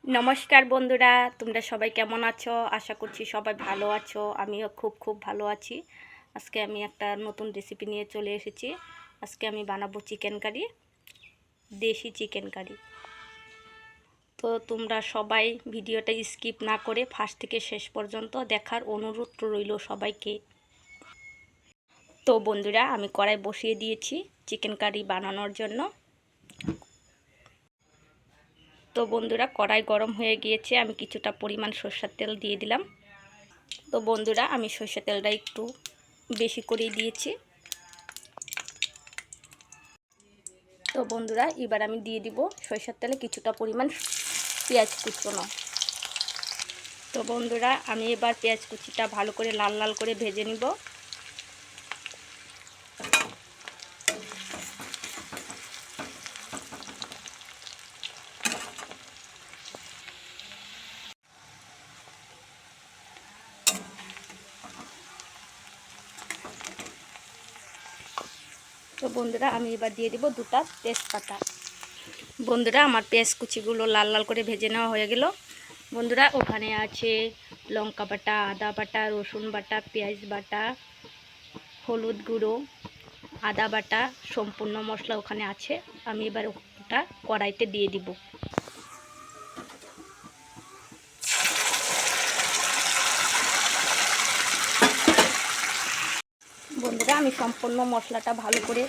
নমস্কার বন্ধুরা, তোমরা সবাই কেমন আছো? আশা করছি সবাই ভালো আছো। আমিও খুব ভালো আছি। আজকে আমি একটা নতুন রেসিপি নিয়ে চলে এসেছি। আজকে আমি বানাবো চিকেন কারি, দেশি চিকেন কারি। তো তোমরা সবাই ভিডিওটা স্কিপ না করে ফার্স্ট থেকে শেষ পর্যন্ত দেখার অনুরোধ রইল সবাইকে। তো বন্ধুরা, আমি কড়াই বসিয়ে দিয়েছি চিকেন কারি বানানোর জন্য। তো বন্ধুরা, কড়াই গরম হয়ে গিয়েছে, আমি কিছুটা পরিমাণ সরষের তেল দিয়ে দিলাম। তো বন্ধুরা, আমি সরষের তেলটা একটু বেশি করেই দিয়েছি। তো বন্ধুরা, এবার আমি দিয়ে দিব সরষের তেলে কিছুটা পরিমাণ পেঁয়াজ কুচনো। তো বন্ধুরা, আমি এবার পেঁয়াজ কুচিটা ভালো করে লাল লাল করে ভেজে নিব। তো বন্ধুরা, আমি এবার দিয়ে দিব দুটা তেজপাতা। বন্ধুরা, আমার পেঁয়াজ কুচিগুলো লাল লাল করে ভেজে নেওয়া হয়ে গেল। বন্ধুরা, ওখানে আছে লঙ্কা বাটা, আদা বাটা, রসুন বাটা, পেঁয়াজ বাটা, হলুদ গুঁড়ো, আদা বাটা, সম্পূর্ণ মশলা ওখানে আছে। আমি এবার ওটা কড়াইতে দিয়ে দিব। বন্ধুরা, আমি সম্পূর্ণ মশলাটা ভালো করে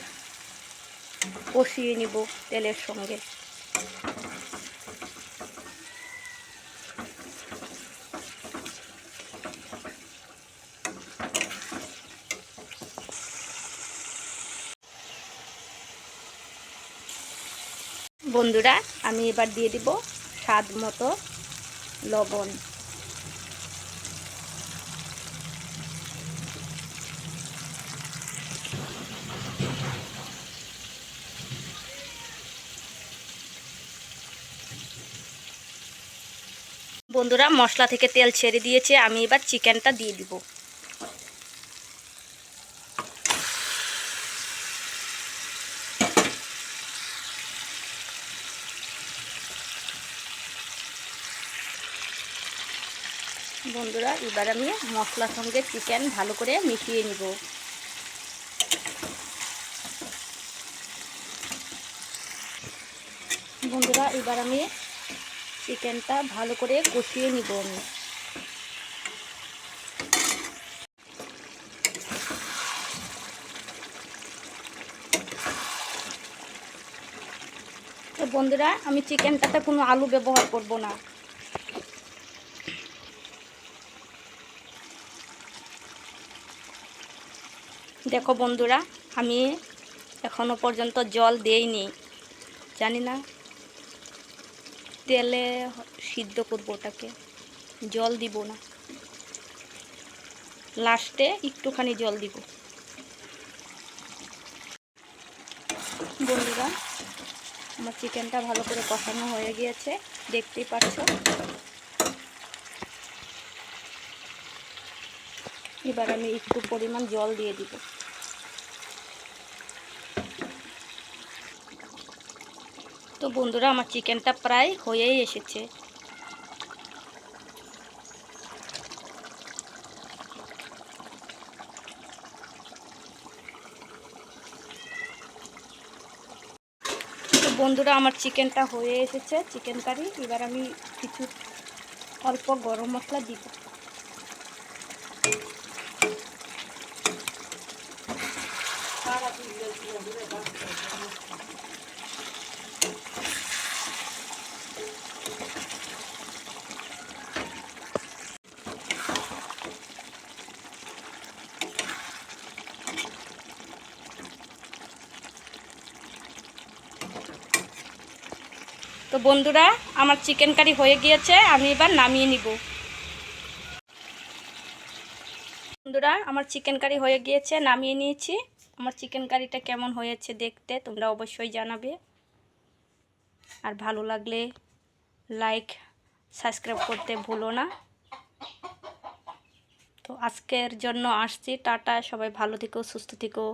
কষিয়ে নিব তেলের সঙ্গে। বন্ধুরা, আমি এবার দিয়ে দিব স্বাদ মতো লবণ। বন্ধুরা, মশলা থেকে তেল ছেড়ে দিয়েছে, আমি এবার চিকেনটা দিয়ে দিব। বন্ধুরা, এবার আমি মশলার সঙ্গে চিকেন ভালো করে মিশিয়ে নিব। বন্ধুরা, এবার আমি চিকেনটা ভালো করে কষিয়ে নিব। তো বন্ধুরা, আমি চিকেনটাতে কোনো আলু ব্যবহার করব না। দেখো বন্ধুরা, আমি এখনো পর্যন্ত জল দেইনি, জানি না তেলে সিদ্ধ করবো ওটাকে, জল দিব না, লাস্টে একটুখানি জল দিব। বন্ধুরা, আমার চিকেনটা ভালো করে কষানো হয়ে গিয়েছে, দেখতেই পাচ্ছ। এবার আমি একটু পরিমাণ জল দিয়ে দিব। তো বন্ধুরা, আমার চিকেনটা প্রায় হয়েই এসেছে। তো বন্ধুরা, আমার চিকেনটা হয়ে এসেছে, চিকেন কারি। এবার আমি কিছু অল্প গরম মশলা দিব। তো বন্ধুরা, আমার চিকেন কারি হয়ে গিয়েছে, আমি এবার নামিয়ে নিব। বন্ধুরা, আমার চিকেন কারি হয়ে গিয়েছে, নামিয়ে নিয়েছি। আমার চিকেন কারিটা কেমন হয়েছে দেখতে তোমরা অবশ্যই জানাবে। আর ভালো লাগলে লাইক সাবস্ক্রাইব করতে ভুলো না। তো আজকের জন্য আসছি, টাটা, সবাই ভালো থেকো, সুস্থ থেকো।